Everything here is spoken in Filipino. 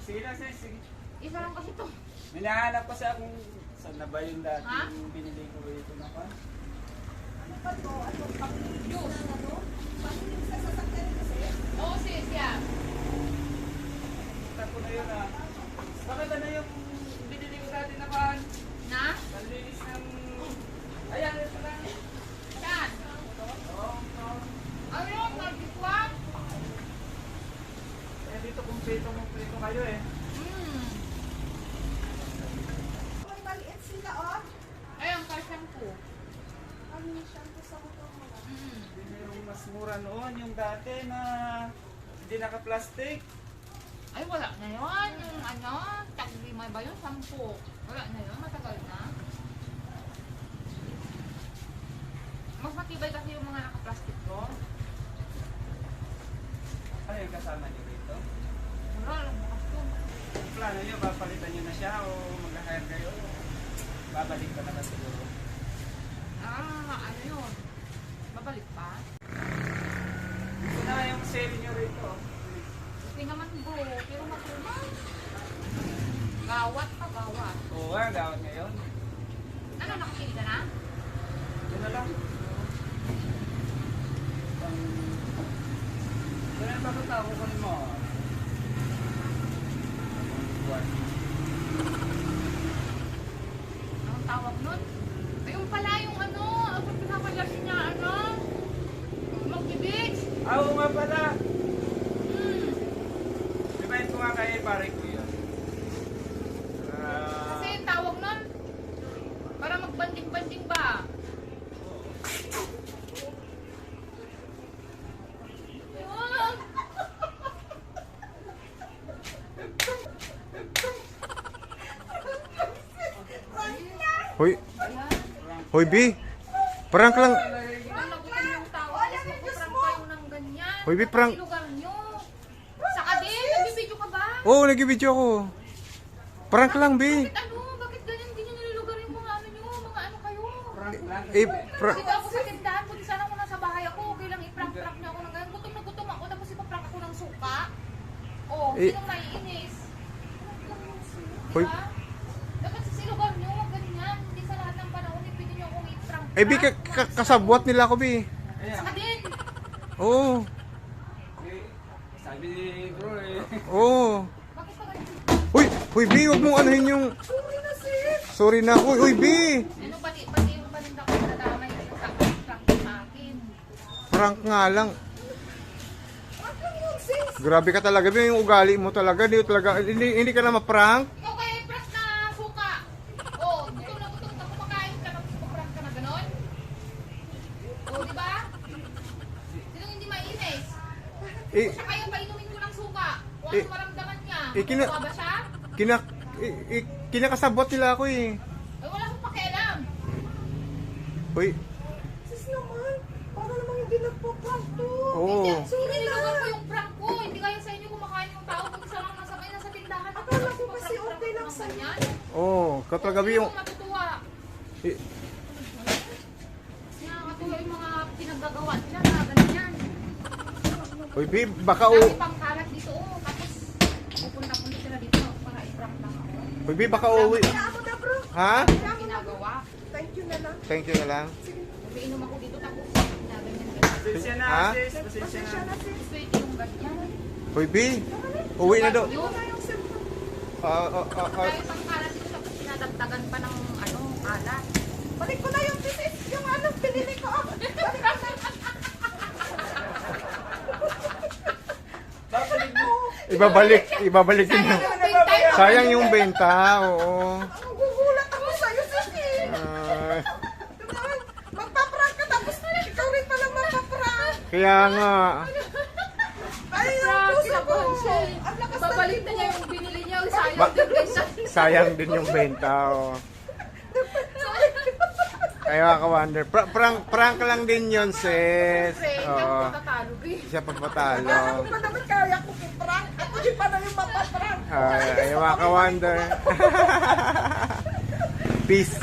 Sige lang, sis. Sige. Isa lang kasi to. May nahanap kasi akong saan na ba yung dati Ha? yung binili ko ito na pa. Ano ba to? Ano pang Juice. ano? Pang sa sasakyan kasi? Oo, sis, yeah. Tapo na yun ah. Bakit ano yung binili ko dati na pan? Na? Nalinis ng... Ayan, ito lang. Saan? Ayun, mag-iswap. Eh dito kumpleto kayo eh. May maliit sila, oh. Ayun, car shampoo. Ano yung shampoo sa motor mo lang? Yun yung mas mura noon, yung dati na hindi naka-plastic. Ay, wala na yun. Yung ano, tag-limay ba yun? 10. Wala na yun, matagal na. Mas matibay kasi yung mga naka-plastic ko. Ano yung kasama niyo dito? Wala, alam mo kasi yun. Yung plano niyo, papalitan niyo na siya o mag-hire kayo? Babalik ka na ba siguro? Ano yun? Babalik pa? Ito na yung sale niyo rito. Okay naman bro, pero makulay. Gawat pa, gawat. Oo nga, gawat ngayon. Ano, nakapili ka na? Yun na lang. Ganyan ba ito tao ko mo? Anong tawag nun? Ayun pala yung ano, ako pinapalasi niya, ano? Mag-beach. Oo nga pala. Remind ko nga kayo, pare ko yun. Kasi yung tawag nun, para magbanding-banding ba? Ayun. Hoy, Ayan. hoy B. Prank lang. Ang nagutom yung tao, tapos magpaprank kayo ng ganyan. Hoy, Bi, prank. Sa lugar nyo. Saka din, nagbibideo ka ba? Oo, nag-video ako. Prank lang, B. Bakit ano? Bakit ganyan? Hindi nyo nilulugar yung mga ano nyo? Mga ano kayo? Prank lang. Eh, prank. Dito ako sa tindahan, kung sana ako nasa bahay ako, okay lang i-prank-prank niyo ako ng ganyan. Gutom na gutom ako, tapos ipaprank ako ng suka. Oh, Eh. sinong naiinis? Hoy. Diba? Dapat sa silugar nyo, ganyan. Hindi sa lahat ng panahon, pwede nyo akong i-prank. Eh, B, kasabwat nila ako, B. Ayan. Saka din. Oo, Eh, sabi ni bro eh. oo. Bakit pa ganyan? Hoy, B, huwag mong anuhin yung... Sorry na, sis. Sorry na. Hoy, B. Ano pati yung paninda ko nadamay sa prank sa akin. Prank nga lang. Wag lang yun, sis. Grabe ka talaga, B. Yung ugali mo talaga. Hindi ka na ma-prank. Ikaw kaya i-prank na suka. Oh, gutom na kumakain ka tapos ipaprank ka na ganon? Oh, di ba? Sinong hindi mainis? Eh, Siya kaya painumin ko ng suka. Kung Eh, ano maramdaman niya. eh, Matutuwa ba siya? kinakasabwat nila ako, eh. Ay, wala akong pakialam. Hoy, Sis naman. Para namang hindi nagpo-prank to. oo. Sorry nilugar ko yung prank ko. Hindi kaya sa inyo kumakain yung tao. Pag isa lang nasa tindahan. Akala ko kasi okay lang sa'yo. Oo, katagabi yung... Hindi ako matutuwa. Eh, Nakakatuwa yung mga pinaggagawa nila na ganyan. Hoy, B, baka Dami pang kalat dito. Oh. Tapos pupunta-punta sila dito para i-prank lang ako. Hoy, B, baka uwi. Kaya ako na, bro. Ha? Ang ginagawa. Thank you na lang. Thank you na lang. Umiinom ako dito tapos ginaganyan-ganyan. Pasensya na Ha? sis, pasensya Pasensya na. na, sis. Sweet yung ganyan. Hoy, B, uwi na daw. Yun. Wala yung cellphone. Dahil pang kalat dito tapos dinadagdagan pa ng ano, kalat. Balik ko na yung sis. Yung ano, pinili ko. Balik ko na. Babalik mo. Ibabalik din. Sayang yung bintay. Sayang yung benta, oo. Ang gugulat ako sa'yo, sis. Ah, Naman, magpa-prank ka tapos ikaw rin pala magpa-prank. kaya nga. Ay, ang Prank, puso ko. kinabahan siya eh. Ang lakas Babalik na niya yung binili niya. Sayang Ba- din guys. Sayang din yung benta, oo. Kaya ka-wonder. Prank lang din yun, sis. Friend, Oo. yung tatalo eh. Siya pagpatalo. Ano pa naman kaya ko i-prank? Ako di pa na yung mapaprank. Ay, mga ka-wonder. Peace.